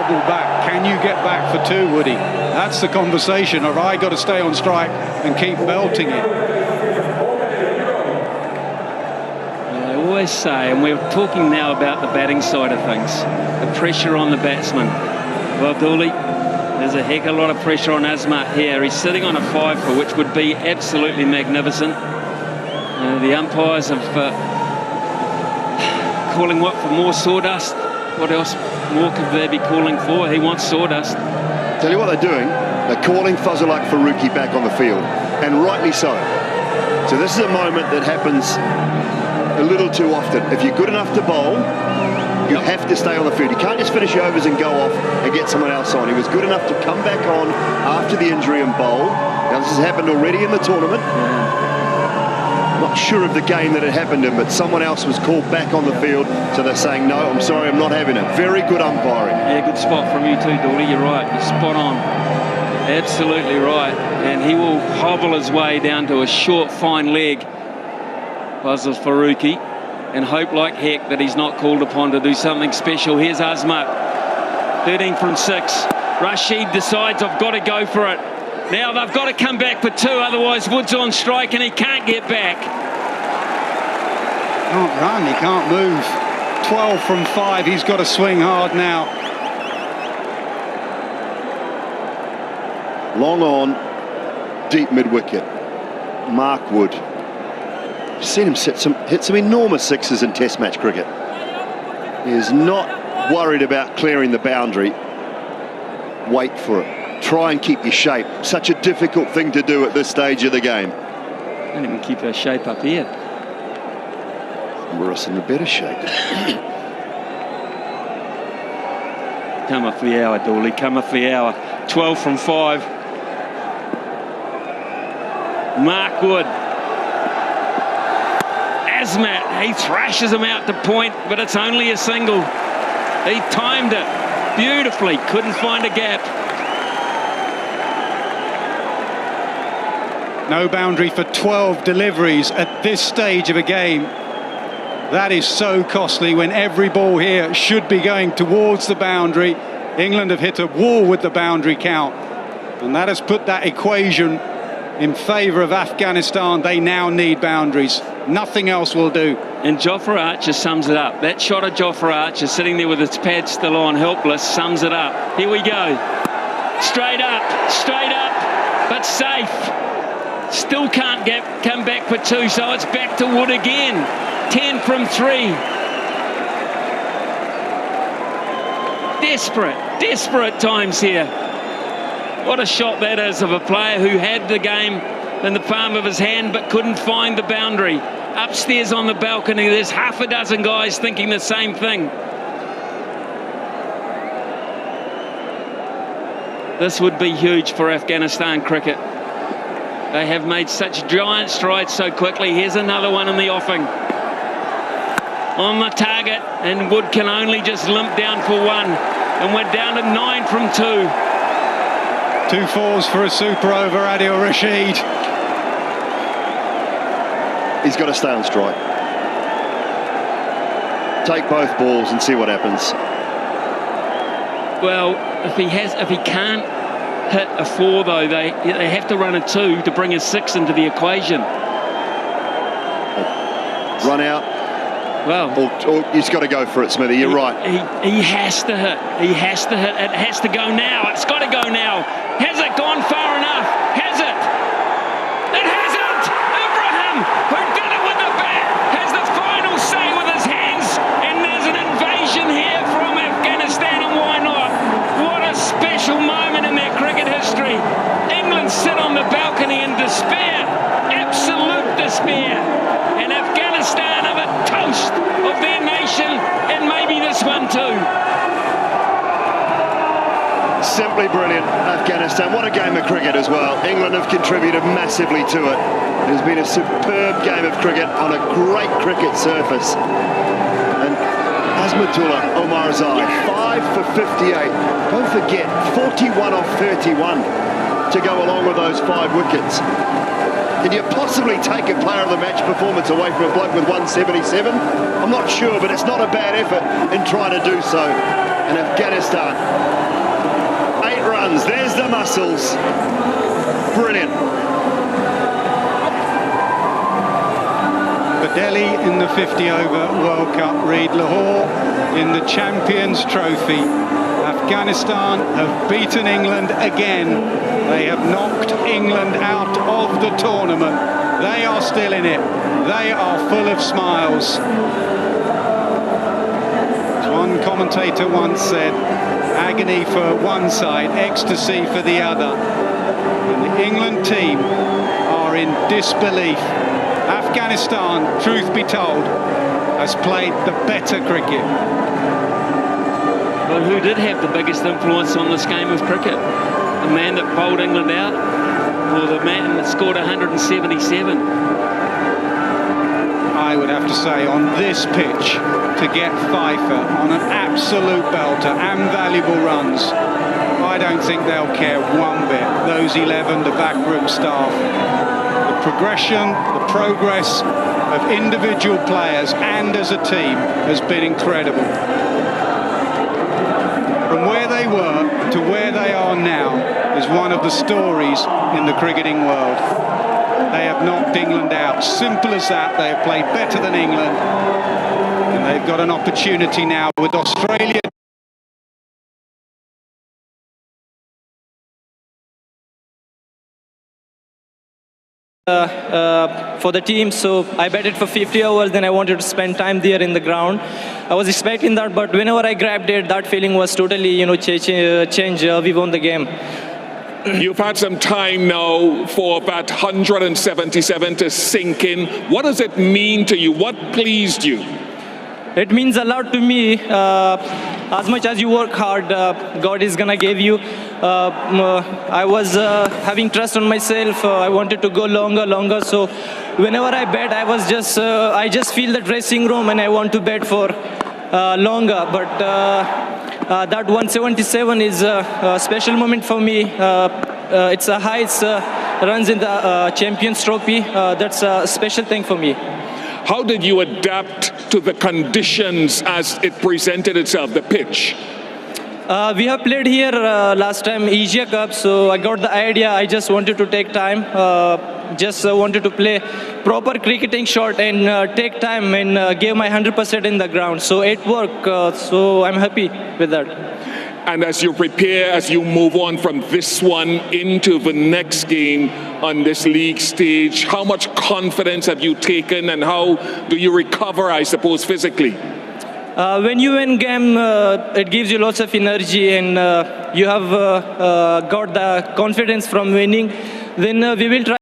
wobble back. Can you get back for two, Woody? That's the conversation. Or I got to stay on strike and keep belting it. Well, I always say, and we're talking now about the batting side of things, the pressure on the batsman. Well, Dooley, there's a heck of a lot of pressure on Azmat here. He's sitting on a 5 which would be absolutely magnificent. The umpires have calling what for more sawdust? What else more could they be calling for? He wants sawdust. Tell you what they're doing. They're calling Fazalak Faruqi back on the field, and rightly so. So this is a moment that happens a little too often. If you're good enough to bowl, you have to stay on the field. You can't just finish your overs and go off and get someone else on. He was good enough to come back on after the injury and bowl. Now this has happened already in the tournament. I'm not sure of the game that it happened in, but someone else was called back on the field, so they're saying, no, I'm sorry, I'm not having it. Very good umpiring. Yeah, good spot from you too, Dooley. You're right. You're spot on. Absolutely right. And he will hobble his way down to a short, fine leg, Fazal Faruqi, and hope like heck that he's not called upon to do something special. Here's Azmat, 13 from 6. Rashid decides, I've got to go for it. Now they've got to come back for 2, otherwise Wood's on strike and he can't get back. Can't run, he can't move. 12 from 5, he's got to swing hard now. Long on, deep mid-wicket. Mark Wood. I've seen him hit some enormous sixes in Test match cricket. He is not worried about clearing the boundary. Wait for it. Try and keep your shape. Such a difficult thing to do at this stage of the game. Don't even keep our shape up here. We're us in a better shape. Come off the hour, Dooley. Come off the hour. 12 from 5. Mark Wood. Azmat, he thrashes him out to point, but it's only a single. He timed it beautifully. Couldn't find a gap. No boundary for 12 deliveries at this stage of a game. That is so costly when every ball here should be going towards the boundary. England have hit a wall with the boundary count, and that has put that equation in favour of Afghanistan. They now need boundaries. Nothing else will do. And Jofra Archer sums it up. That shot of Jofra Archer sitting there with its pad still on, helpless, sums it up. Here we go. Straight up, but safe. Still can't come back for 2, so it's back to Wood again. 10 from 3. Desperate times here. What a shot that is of a player who had the game in the palm of his hand but couldn't find the boundary. Upstairs on the balcony, there's half a dozen guys thinking the same thing. This would be huge for Afghanistan cricket. They have made such giant strides so quickly. Here's another one in the offing. On the target, and Wood can only just limp down for 1. And we're down to 9 from 2. 2 fours for a super over, Adil Rashid. He's got to stay on strike. Take both balls and see what happens. Well, if he can't hit a 4 though, they have to run a 2 to bring a 6 into the equation. Run out. Well, or he's got to go for it, Smithy. You're right. He has to hit. He has to hit. It has to go now. It's got to go now. Has it gone far enough? Has it? It hasn't. Ibrahim, who did it with the bat, has the final say with his hands. And there's an invasion here from Afghanistan, and why not? What a special moment in their cricket history. England sit on the balcony in despair. Absolute despair. And Afghanistan are the toast of their nation, and maybe this one too. Simply brilliant, Afghanistan. What a game of cricket as well. England have contributed massively to it. It has been a superb game of cricket on a great cricket surface. And Azmatullah Omarzai, 5 for 58. Don't forget, 41 off 31 to go along with those 5 wickets. Can you possibly take a player of the match performance away from a bloke with 177? I'm not sure, but it's not a bad effort in trying to do so. and Afghanistan. 8 runs, there's the muscles. Brilliant. For Delhi in the 50-over World Cup, Reed Lahore in the Champions Trophy. Afghanistan have beaten England again. They have knocked England out of the tournament. They are still in it. They are full of smiles. As one commentator once said, agony for one side, ecstasy for the other. And the England team are in disbelief. Afghanistan, truth be told, has played the better cricket. Well, who did have the biggest influence on this game of cricket? The man that bowled England out, or the man that scored 177? I would have to say, on this pitch, to get Pfeiffer on an absolute belter and valuable runs, I don't think they'll care one bit. Those 11, the backroom staff. The progression, the progress of individual players and as a team has been incredible. From where they were to where they are now is one of the stories in the cricketing world. They have knocked England out. Simple as that. They have played better than England. And they've got an opportunity now with Australia. For the team, so I batted for 50 overs, then I wanted to spend time there in the ground. I was expecting that, but whenever I grabbed it, that feeling was totally, change. We won the game. You've had some time now for that 177 to sink in. What does it mean to you? What pleased you? It means a lot to me. As much as you work hard, God is gonna give you. I was having trust on myself. I wanted to go longer. So whenever I bet, I just feel the dressing room and I want to bet for longer. But that 177 is a special moment for me. It's the highest runs in the Champions Trophy. That's a special thing for me. How did you adapt to the conditions as it presented itself, the pitch? We have played here last time Asia Cup, so I got the idea. I just wanted to take time, just wanted to play proper cricketing shot and take time and give my 100% in the ground. So it worked, so I'm happy with that. And as you prepare, as you move on from this one into the next game on this league stage, how much confidence have you taken and how do you recover, I suppose, physically? When you win game, it gives you lots of energy and you have got the confidence from winning. Then we will try.